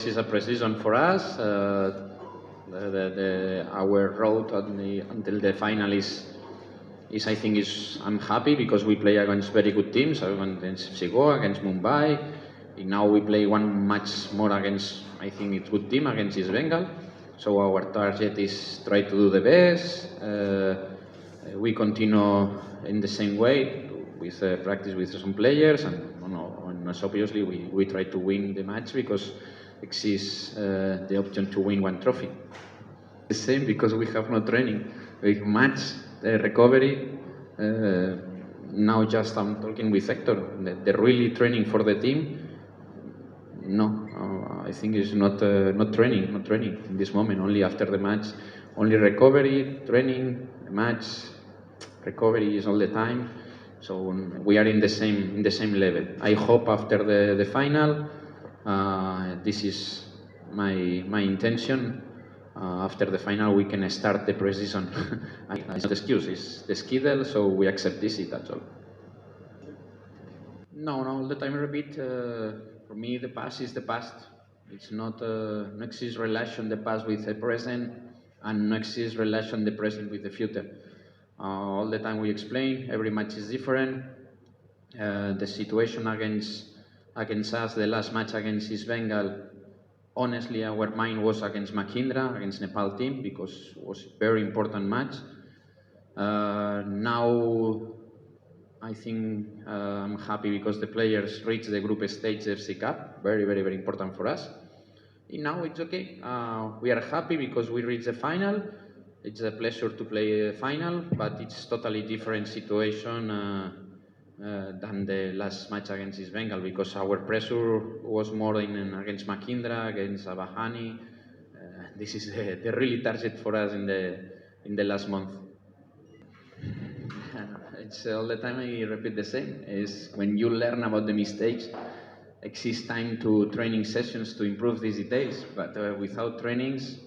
This is a pre-season for us. Our road until the final is I think I'm happy because we play against very good teams, against Chicago, against Mumbai. And now we play one match more against, I think it's good team, against East Bengal. So our target is try to do the best. We continue in the same way with practice with some players, and obviously we try to win the match because exists the option to win one trophy. The same because we have no training. We have match, recovery. Now just I'm talking with Hector. The really training for the team. No, I think it's not training in this moment. Only after the match, only recovery, training, match, recovery is all the time. So we are in the same level. I hope after the final, this is my intention. After the final, we can start the pre-season. It's not excuse, it's the schedule, so we accept this. That's all. No, all the time I repeat. For me, the past is the past. It's not no exists relation the past with the present, and no exists relation the present with the future. All the time we explain. Every match is different. The situation against us, the last match against East Bengal. Honestly, our mind was against Mahindra, against Nepal team, because it was a very important match. Now I think I'm happy because the players reached the group stage FC Cup. Very, very, very important for us. And now it's okay. We are happy because we reached the final. It's a pleasure to play the final, but it's totally different situation than the last match against East Bengal because our pressure was more against Mahindra, against Abahani. This is the really target for us in the last month. It's all the time I repeat the same. Is when you learn about the mistakes, exists time to training sessions to improve these details. But without trainings,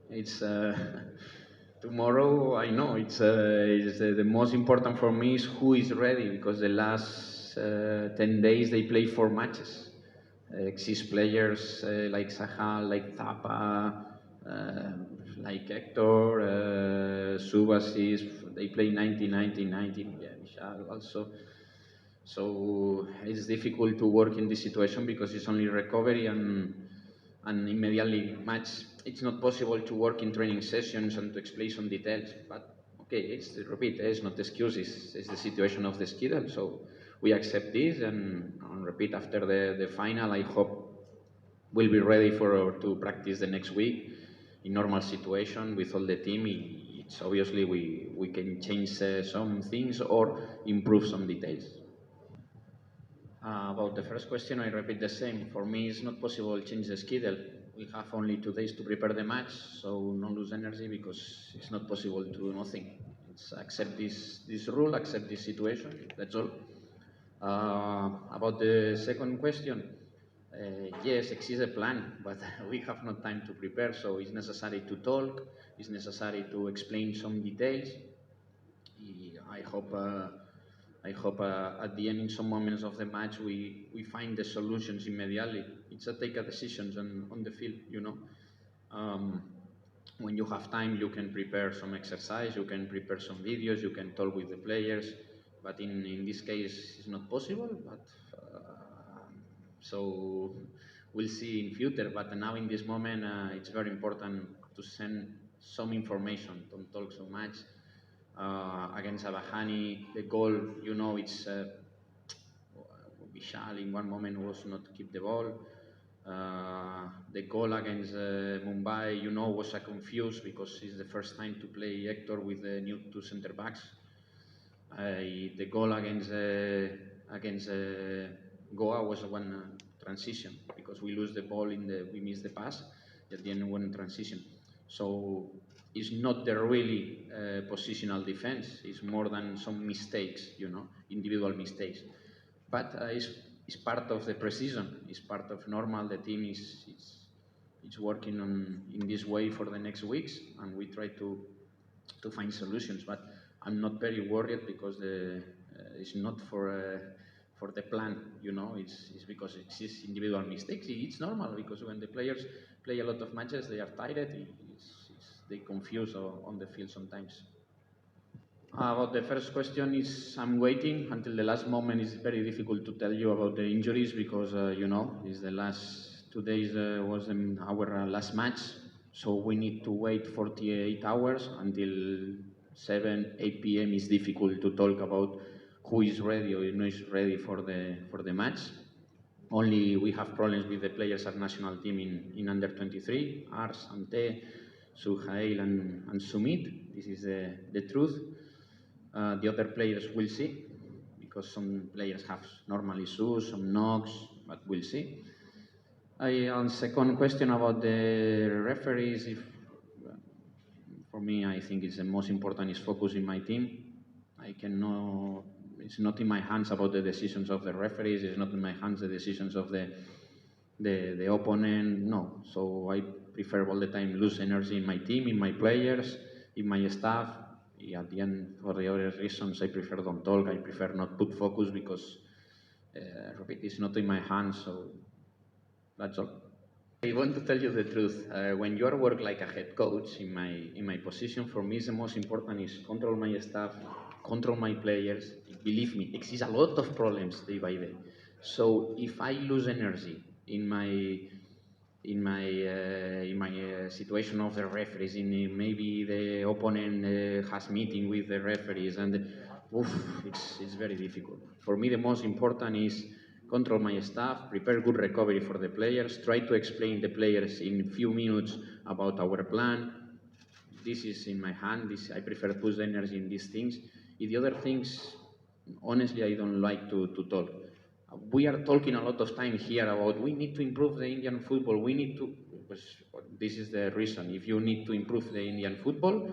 it's tomorrow. I know it's the most important for me is who is ready because the last 10 days they play 4 matches. Exist players like Sahal, like Thapa, like Hector, Subhasis, they play 90, 90, 90, yeah, Vishal also. So it's difficult to work in this situation because it's only recovery and immediately match. It's not possible to work in training sessions and to explain some details, but okay, it's not excuses, it's the situation of the schedule, so we accept this and repeat after the final. I hope we'll be ready to practice the next week in normal situation with all the team. It's obviously we can change some things or improve some details. About the first question, I repeat the same. For me, it's not possible to change the schedule. We have only 2 days to prepare the match, so don't lose energy because it's not possible to do nothing. It's accept this rule, accept this situation. That's all. About the second question, yes, exists a plan, but we have no time to prepare, so it's necessary to talk, it's necessary to explain some details. I hope at the end, in some moments of the match, we find the solutions immediately. It's a take a decisions on the field, you know. When you have time, you can prepare some exercise, you can prepare some videos, you can talk with the players. But in this case, it's not possible. But so we'll see in future. But now in this moment, it's very important to send some information. Don't talk so much. Against Abahani, the goal, you know, it's Vishal in one moment was not to keep the ball. The goal against Mumbai, you know, was confused because it's the first time to play Hector with the new 2 centre backs. The goal against Goa was one transition because we lose the ball we miss the pass at the end one transition. So it's not the really positional defense. It's more than some mistakes, you know, individual mistakes. But it's part of the pre-season. It's part of normal. The team is working in this way for the next weeks, and we try to find solutions. But I'm not very worried because it's not for for the plan, you know, it's because it's individual mistakes. It's normal because when the players play a lot of matches, they are tired. They confuse on the field sometimes. About the first question is I'm waiting until the last moment. It's very difficult to tell you about the injuries because you know is the last 2 days was our last match, so we need to wait 48 hours until 7 8 p.m. It's difficult to talk about who is ready or not is ready for the match. Only we have problems with the players at national team in under 23, Ars, Ante, Suhail and Sumit. This is the truth. The other players will see, because some players have normal issues, some knocks, but we'll see. On second question about the referees, for me, I think it's the most important is focus in my team. I cannot. It's not in my hands about the decisions of the referees. It's not in my hands the decisions of the opponent. No. So I prefer all the time lose energy in my team, in my players, in my staff. At the end, for the other reasons, I prefer don't talk. I prefer not put focus because, repeat, it's not in my hands. So that's all. I want to tell you the truth. When you are work like a head coach in my position, for me, the most important is control my staff, control my players. Believe me, exists a lot of problems day by day. So if I lose energy in my situation of the referees, maybe the opponent has meeting with the referees, and oof, it's very difficult. For me, the most important is control my staff, prepare good recovery for the players, try to explain the players in few minutes about our plan. This is in my hand. I prefer to put the energy in these things. In the other things, honestly, I don't like to talk. We are talking a lot of time here about we need to improve the Indian football. We need to. This is the reason. If you need to improve the Indian football,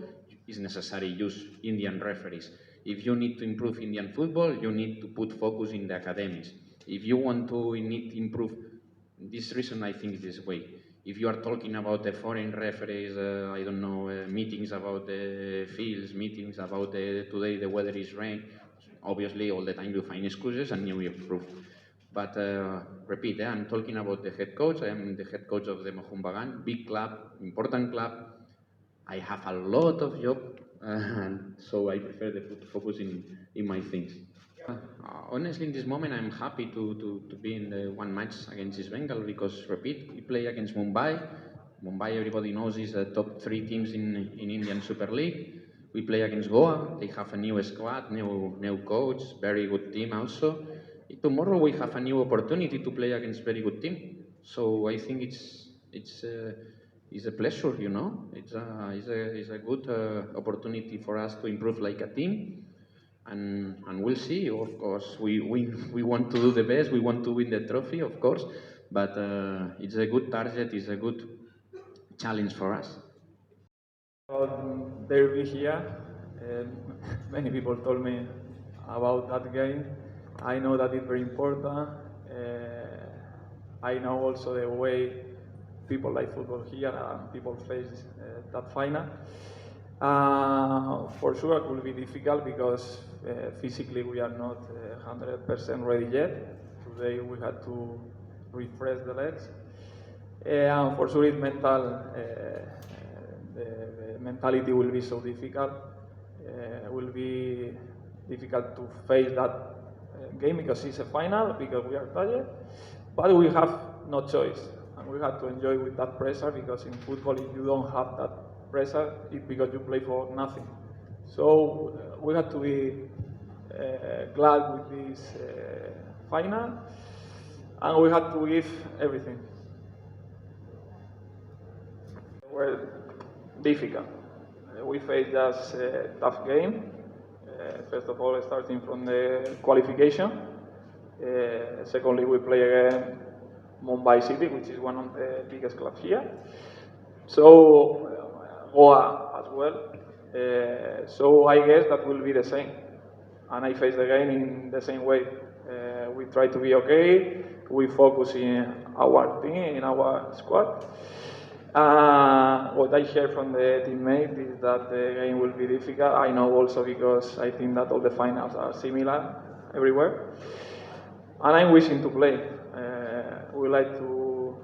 it's necessary use Indian referees. If you need to improve Indian football, you need to put focus in the academies. If you want to need to improve, this reason I think this way. If you are talking about the foreign referees, I don't know, meetings about the fields, meetings about today the weather is rain, obviously all the time you find excuses and you improve. But repeat, I'm talking about the head coach. I am the head coach of the Mohun Bagan, big club, important club. I have a lot of job, so I prefer to put focus in my things. Honestly, in this moment, I'm happy to be in the one match against East Bengal because, repeat, we play against Mumbai. Mumbai, everybody knows, is the top 3 teams in Indian Super League. We play against Goa. They have a new squad, new coach, very good team also. Tomorrow we have a new opportunity to play against very good team. So I think it's a pleasure, you know. It's a good opportunity for us to improve like a team. And we'll see. Of course, we want to do the best. We want to win the trophy, of course. But it's a good target. It's a good challenge for us. About derby here, many people told me about that game. I know that it's very important. I know also the way people like football here and people face that final. For sure, it will be difficult because physically we are not 100% ready yet. Today we had to refresh the legs. And for sure, it's mental. The mentality will be so difficult. Will be difficult to face that game because it's a final, because we are tired. But we have no choice, and we have to enjoy with that pressure because in football, if you don't have that pressure, it's because you play for nothing. So we have to be glad with this final, and we have to give everything. Well, difficult. We faced just a tough game. First of all, starting from the qualification. Secondly, we play again Mumbai City, which is one of the biggest clubs here. So Goa as well. So I guess that will be the same. And I face the game in the same way. We try to be okay. We focus in our team, in our squad. What I hear from the teammates is that the game will be difficult. I know also because I think that all the finals are similar everywhere. and I'm wishing to play. We like to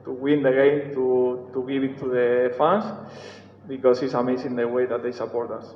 win the game, to give it to the fans, because it's amazing the way that they support us.